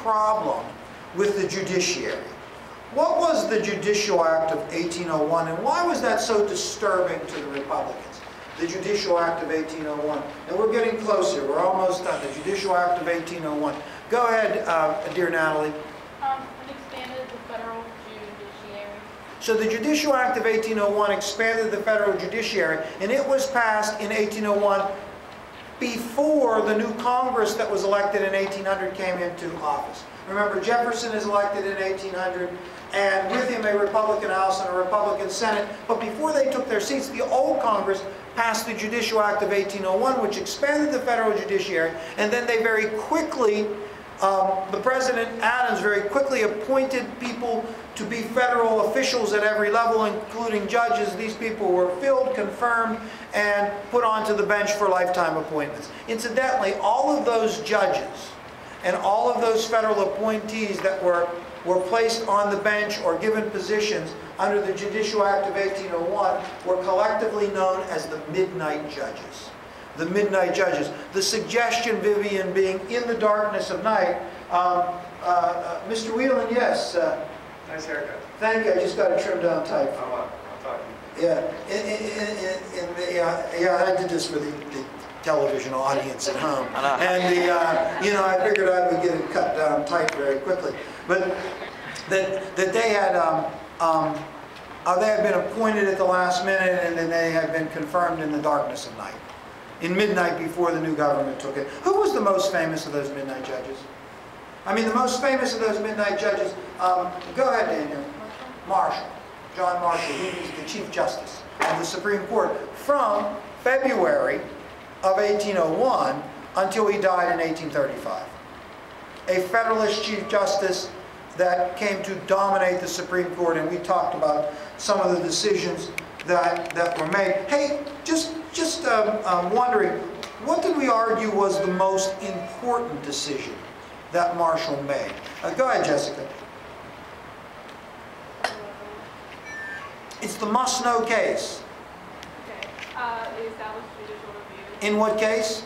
problem with the judiciary. What was the Judicial Act of 1801, and why was that so disturbing to the Republicans? The Judicial Act of 1801. And we're getting closer. We're almost done. The Judicial Act of 1801. Go ahead, dear Natalie. It expanded the federal judiciary. So the Judicial Act of 1801 expanded the federal judiciary, and it was passed in 1801 before the new Congress that was elected in 1800 came into office. Remember, Jefferson is elected in 1800, and with him a Republican House and a Republican Senate. But before they took their seats, the old Congress passed the Judicial Act of 1801, which expanded the federal judiciary, and then they very quickly, the President Adams very quickly appointed people to be federal officials at every level, including judges. These people were filled, confirmed, and put onto the bench for lifetime appointments. Incidentally, all of those judges and all of those federal appointees that were placed on the bench or given positions under the Judicial Act of 1801 were collectively known as the Midnight Judges. The Midnight Judges. The suggestion, Vivian, being in the darkness of night. Mr. Whelan, yes. Nice haircut. Thank you. I just got it trimmed down tight. I'll talk to you. Yeah. I did this for the television audience at home, and I figured I would get it cut down tight very quickly. But that they had been appointed at the last minute, and then they had been confirmed in the darkness of night, in midnight before the new government took it. Who was the most famous of those midnight judges? I mean, the most famous of those midnight judges. Go ahead, Daniel. Marshall, John Marshall, who was the Chief Justice of the Supreme Court from February of 1801 until he died in 1835. A Federalist Chief Justice that came to dominate the Supreme Court, and we talked about some of the decisions that were made. Hey, just wondering, what did we argue was the most important decision that Marshall made? Go ahead, Jessica. It's the must-know case. Okay. The established judicial review. In what case?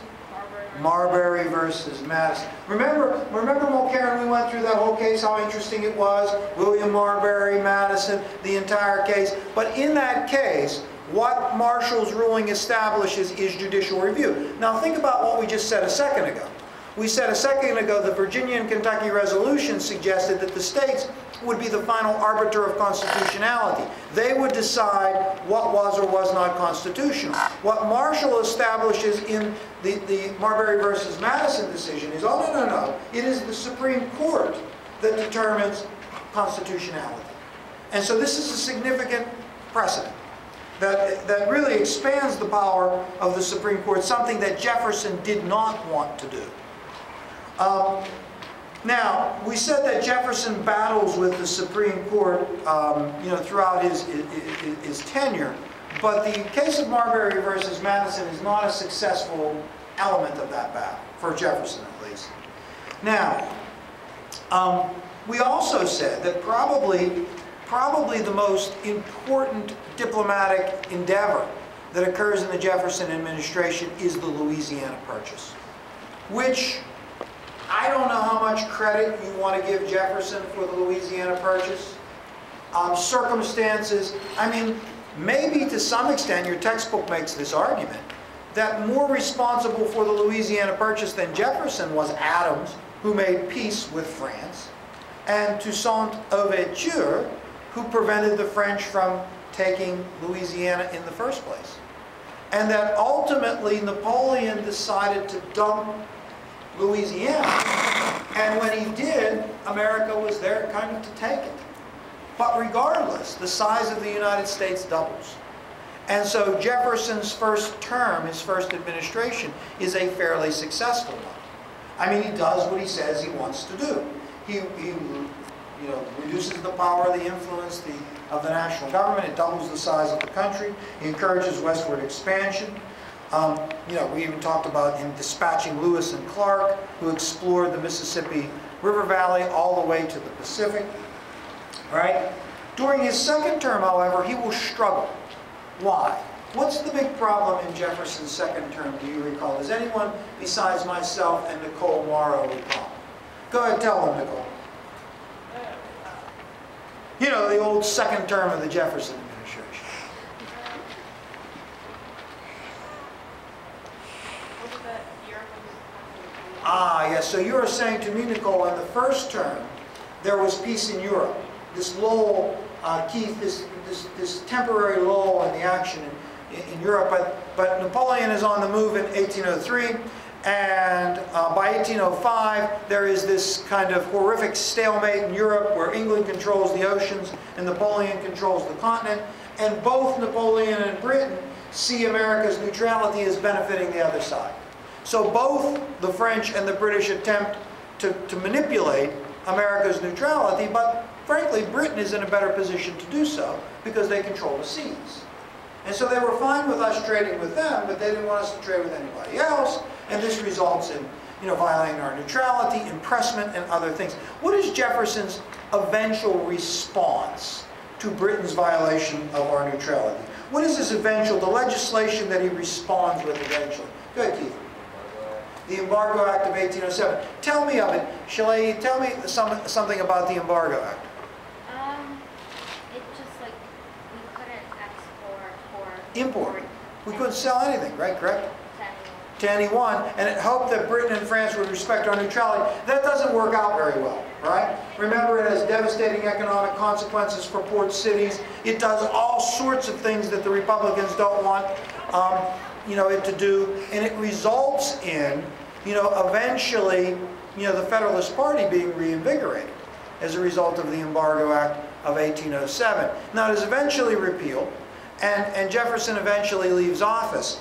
Marbury versus Madison. Remember Mulcairn, we went through that whole case, how interesting it was. William Marbury, Madison, the entire case. But in that case, what Marshall's ruling establishes is judicial review. Now think about what we just said a second ago. We said a second ago the Virginia and Kentucky resolution suggested that the states would be the final arbiter of constitutionality. They would decide what was or was not constitutional. What Marshall establishes in the Marbury versus Madison decision is, oh, no. It is the Supreme Court that determines constitutionality. And so this is a significant precedent that really expands the power of the Supreme Court, something that Jefferson did not want to do. Now, we said that Jefferson battles with the Supreme Court, throughout his tenure, but the case of Marbury versus Madison is not a successful element of that battle, for Jefferson at least. Now, we also said that probably the most important diplomatic endeavor that occurs in the Jefferson administration is the Louisiana Purchase, which I don't know how much credit you want to give Jefferson for the Louisiana Purchase. Circumstances, I mean, maybe to some extent your textbook makes this argument that more responsible for the Louisiana Purchase than Jefferson was Adams, who made peace with France, and Toussaint Louverture, who prevented the French from taking Louisiana in the first place. And that ultimately Napoleon decided to dump Louisiana, and when he did, America was there kind of to take it. But regardless, the size of the United States doubles. And so Jefferson's first term, his first administration, is a fairly successful one. I mean, he does what he says he wants to do. He reduces the power, the influence of the national government. It doubles the size of the country. He encourages westward expansion. We even talked about him dispatching Lewis and Clark, who explored the Mississippi River Valley all the way to the Pacific. Right? During his second term, however, he will struggle. Why? What's the big problem in Jefferson's second term, do you recall? Does anyone besides myself and Nicole Morrow recall? Go ahead, tell them, Nicole. You know, the old second term of the Jefferson administration. Ah, yes. So you're saying to me, Nicole, in the first term, there was peace in Europe. This lull, Keith, this temporary lull in the action in Europe. But Napoleon is on the move in 1803. And by 1805, there is this kind of horrific stalemate in Europe where England controls the oceans and Napoleon controls the continent. And both Napoleon and Britain see America's neutrality as benefiting the other side. So both the French and the British attempt to manipulate America's neutrality, but frankly, Britain is in a better position to do so because they control the seas. And so they were fine with us trading with them, but they didn't want us to trade with anybody else. And this results in, violating our neutrality, impressment, and other things. What is Jefferson's eventual response to Britain's violation of our neutrality? What is his eventual, the legislation that he responds with eventually? Go ahead, Keith. The Embargo Act of 1807. Tell me of it. Shelley, tell me something about the Embargo Act. It's just like we couldn't export or import. We couldn't sell anything, right? Correct? To anyone, and it hoped that Britain and France would respect our neutrality. That doesn't work out very well, right? Remember, it has devastating economic consequences for port cities. It does all sorts of things that the Republicans don't want, it to do, and it results in, eventually, the Federalist Party being reinvigorated as a result of the Embargo Act of 1807. Now, it is eventually repealed, and Jefferson eventually leaves office.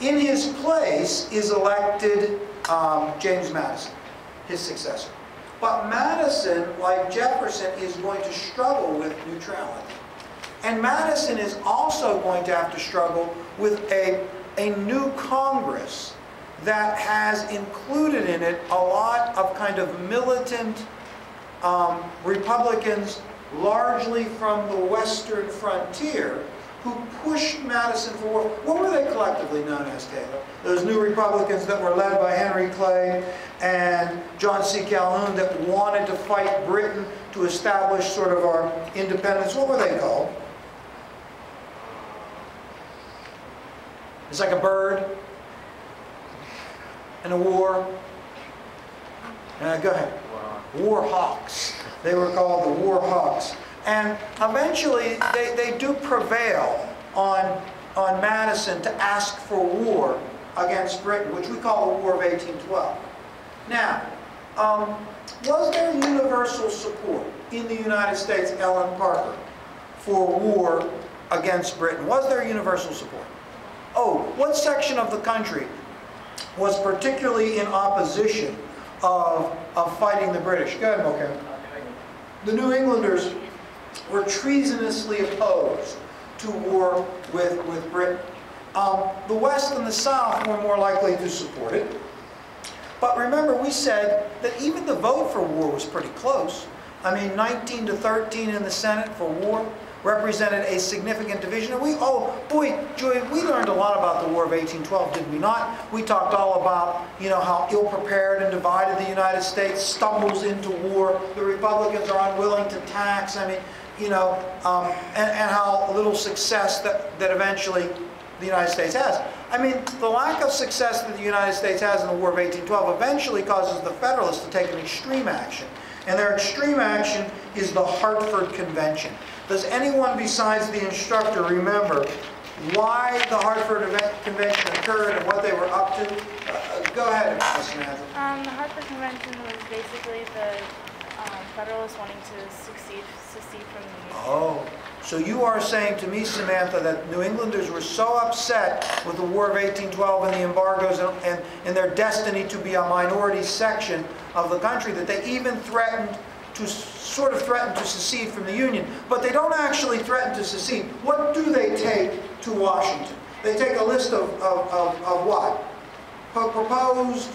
In his place is elected James Madison, his successor. But Madison, like Jefferson, is going to struggle with neutrality. And Madison is also going to have to struggle with a new Congress that has included in it a lot of kind of militant Republicans, largely from the western frontier, who pushed Madison for war. What were they collectively known as, Taylor? Those new Republicans that were led by Henry Clay and John C. Calhoun that wanted to fight Britain to establish sort of our independence. What were they called? It's like a bird and a war. Go ahead. War hawks. They were called the war hawks. And eventually, they do prevail on Madison to ask for war against Britain, which we call the War of 1812. Now, was there universal support in the United States, Ellen Parker, for war against Britain? Was there universal support? Oh, what section of the country was particularly in opposition of fighting the British? Go ahead, Moken. The New Englanders were treasonously opposed to war with Britain. The West and the South were more likely to support it. But remember, we said that even the vote for war was pretty close. I mean, 19 to 13 in the Senate for war represented a significant division. And oh boy, Joy, we learned a lot about the War of 1812, did we not? We talked all about, how ill-prepared and divided the United States stumbles into war. The Republicans are unwilling to tax. I mean, and how little success that eventually the United States has. I mean, the lack of success that the United States has in the War of 1812 eventually causes the Federalists to take an extreme action. And their extreme action is the Hartford Convention. Does anyone besides the instructor remember why the Hartford Convention occurred and what they were up to? Go ahead, Ms. Samantha. The Hartford Convention was basically the Federalists wanting to secede from the Union. Oh, so you are saying to me, Samantha, that New Englanders were so upset with the War of 1812 and the embargoes and their destiny to be a minority section of the country that they even threatened to secede from the Union. But they don't actually threaten to secede. What do they take to Washington? They take a list of what? Proposed,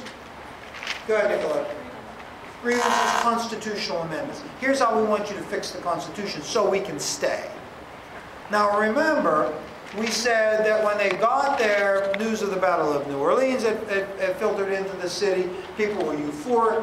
go ahead, Nicola. Grievances, constitutional amendments. Here's how we want you to fix the Constitution so we can stay. Now remember, we said that when they got there, news of the Battle of New Orleans had filtered into the city. People were euphoric